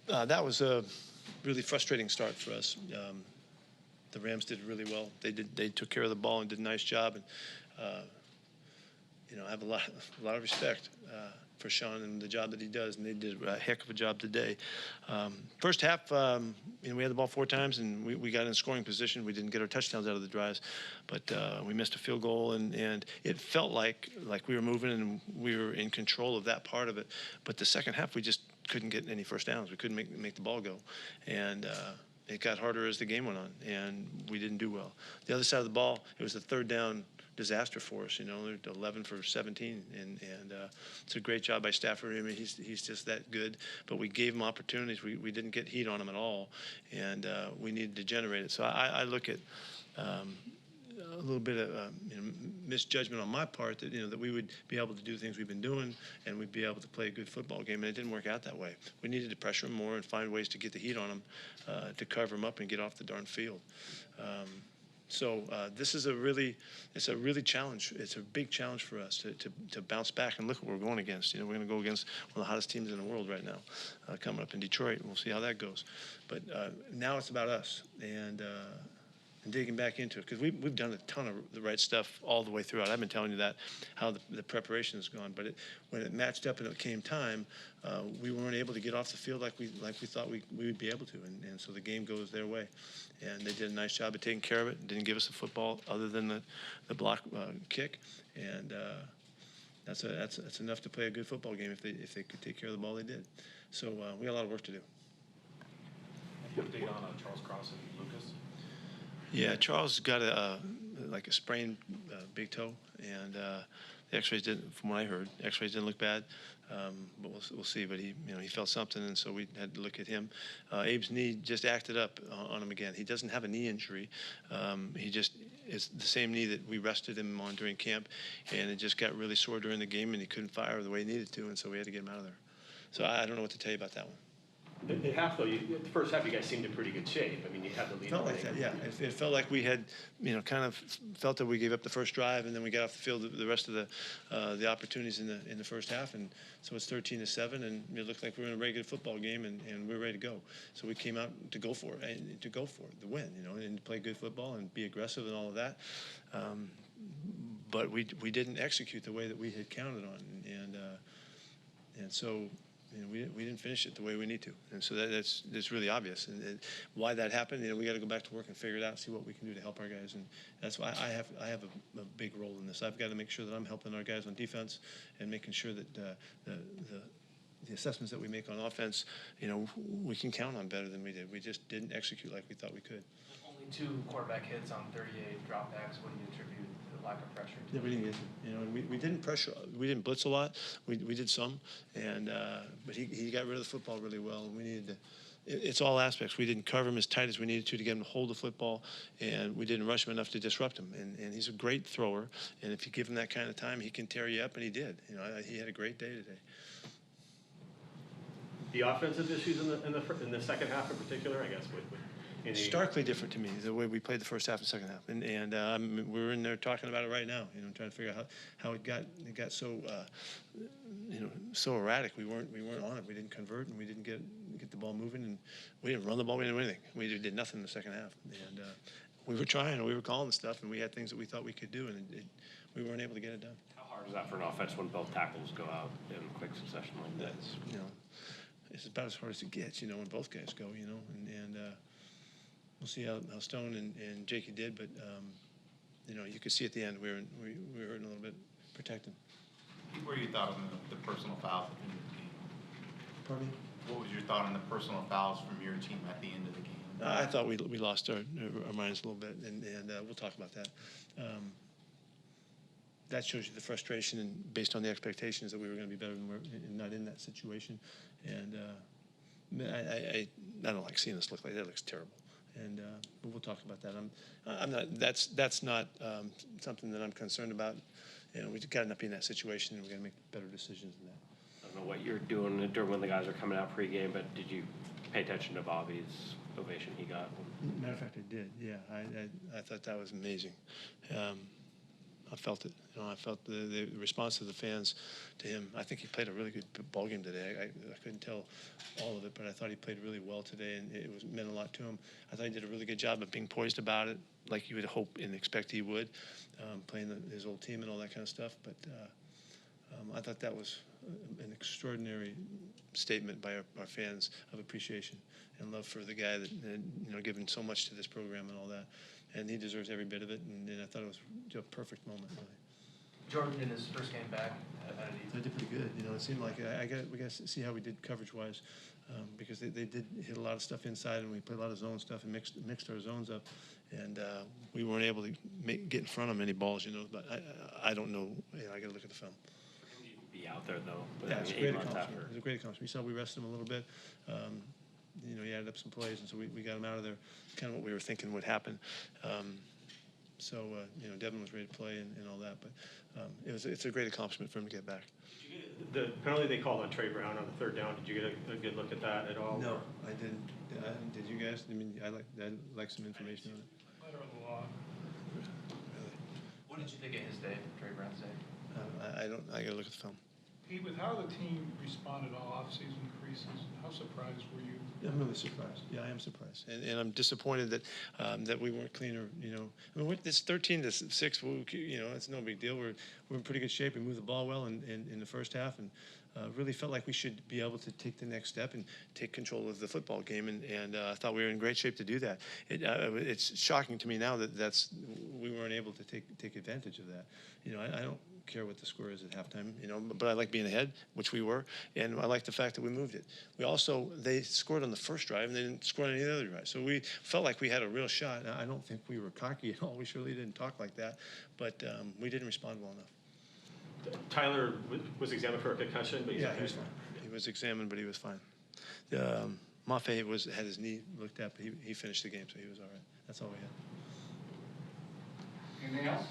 That was a really frustrating start for us. The Rams did really well. They took care of the ball and did a nice job. And I have a lot of respect for Sean and the job that he does, and they did a heck of a job today. First half, we had the ball 4 times, and we got in scoring position. We didn't get our touchdowns out of the drives, but we missed a field goal, and it felt like we were moving and we were in control of that part of it. But the second half, we just couldn't get any first downs. We couldn't make the ball go, and it got harder as the game went on, and we didn't do well. The other side of the ball, it was a third down disaster for us. They're 11 for 17, and it's a great job by Stafford. I mean, he's just that good. But we gave him opportunities. We didn't get heat on him at all, and we needed to generate it. So I look at a little bit of misjudgment on my part that we would be able to do things we've been doing, and we'd be able to play a good football game, and it didn't work out that way. We needed to pressure him more and find ways to get the heat on him, to cover him up and get off the darn field. So this is a really challenge. It's a big challenge for us to bounce back and look what we're going against. We're going to go against one of the hottest teams in the world right now, coming up in Detroit. We'll see how that goes. But now it's about us and digging back into it, because we've done a ton of the right stuff all the way throughout. I've been telling you that, how the preparation has gone. But when it matched up and it came time, we weren't able to get off the field like we thought we would be able to, and so the game goes their way. And they did a nice job of taking care of it. Didn't give us a football other than the block kick, and that's enough to play a good football game if they could take care of the ball they did. So we got a lot of work to do. Have you update on Charles Cross and Lucas? Yeah, Charles got a sprained big toe, and the X-rays didn't, from what I heard, X-rays didn't look bad, but we'll see. But he felt something, and so we had to look at him. Abe's knee just acted up on him again. He doesn't have a knee injury. He just is the same knee that we rested him on during camp, and it just got really sore during the game, and he couldn't fire the way he needed to, and so we had to get him out of there. So I don't know what to tell you about that one. At half, though, the first half, you guys seemed in pretty good shape. I mean, you had the lead. Felt like that, yeah. It felt like we had, kind of felt that we gave up the first drive, and then we got off the field the rest of the opportunities in the first half, and so it's 13-7, and it looked like we were in a regular football game, and we were ready to go. So we came out to go for it, the win, and to play good football and be aggressive and all of that. But we didn't execute the way that we had counted on, and so. We didn't finish it the way we need to, and so that's really obvious. And why that happened, we got to go back to work and figure it out, see what we can do to help our guys. And that's why I have a big role in this. I've got to make sure that I'm helping our guys on defense and making sure that the assessments that we make on offense, we can count on better than we did. We just didn't execute like we thought we could. Only 2 quarterback hits on 38 dropbacks. What do you attribute the lack of pressure? Yeah, we didn't get it. We didn't pressure. We didn't blitz a lot. We did some, and but he got rid of the football really well. And we needed to. It's all aspects. We didn't cover him as tight as we needed to get him to hold the football, and we didn't rush him enough to disrupt him. And he's a great thrower, and if you give him that kind of time, he can tear you up, and he did. He had a great day today. The offensive issues in the second half in particular, I guess, starkly different to me, the way we played the first half and second half, and we're in there talking about it right now, trying to figure out how it got so so erratic. We weren't on it. We didn't convert, and we didn't get the ball moving, and we didn't run the ball. We didn't do anything. We did nothing in the second half, and we were trying, and we were calling stuff, and we had things that we thought we could do, and we weren't able to get it done. How hard is that for an offense when both tackles go out in quick succession like that? It's about as hard as it gets, when both guys go, and we'll see how Stone and Jakey did, but you could see at the end we were hurting a little bit, protecting. What were your thoughts on the personal fouls at the end of the game? Pardon me? What was your thought on the personal fouls from your team at the end of the game? I thought we lost our minds a little bit, and we'll talk about that. That shows you the frustration, and based on the expectations that we were going to be better than we're not in that situation. And I don't like seeing this look like that. It looks terrible. And but we'll talk about that. I'm not. That's not something that I'm concerned about. We've got enough in that situation, and we're going to make better decisions than that. I don't know what you're doing during when the guys are coming out pregame, but did you pay attention to Bobby's ovation he got? Matter of fact, I did. Yeah, I thought that was amazing. I felt it. You know, I felt the response of the fans to him. I think he played a really good ball game today. I couldn't tell all of it, but I thought he played really well today, and it meant a lot to him. I thought he did a really good job of being poised about it, like you would hope and expect he would, playing his old team and all that kind of stuff. But I thought that was an extraordinary statement by our fans of appreciation and love for the guy that given so much to this program and all that. And he deserves every bit of it. And I thought it was a perfect moment, really. Jordan, in his first game back, how did he? They did pretty good. It seemed like we got to see how we did coverage-wise, because they did hit a lot of stuff inside, and we played a lot of zone stuff and mixed our zones up, and we weren't able to get in front of many balls, But I don't know. I got to look at the film. Be out there though. Yeah, it's a 8 great months accomplishment. after. It was a great accomplishment. We saw we rested him a little bit. He added up some plays, and so we got him out of there. Kind of what we were thinking would happen. Devin was ready to play and all that, but it's a great accomplishment for him to get back. Did you get the penalty they called on Trey Brown on the third down? Did you get a good look at that at all? No, I didn't. Did you guys? I'd like some information on it. Letter of the law. Really? What did you think of his day, Trey Brown's day? I got to look at the film. Pete, with how the team responded all offseason creases, how surprised were you? I'm really surprised. Yeah, I am surprised, and I'm disappointed that we weren't cleaner. This 13-6. It's no big deal. We're in pretty good shape. We moved the ball well in the first half, and really felt like we should be able to take the next step and take control of the football game. And I thought we were in great shape to do that. It's shocking to me now that we weren't able to take advantage of that. I don't care what the score is at halftime, but I like being ahead, which we were, and I like the fact that we moved it. They scored on the first drive and they didn't score on any other drive. So we felt like we had a real shot. I don't think we were cocky at all. We surely didn't talk like that, but we didn't respond well enough. Tyler was examined for a concussion, but He was fine. He was examined, but he was fine. Mafe had his knee looked at, but he finished the game, so he was all right. That's all we had. Anything else?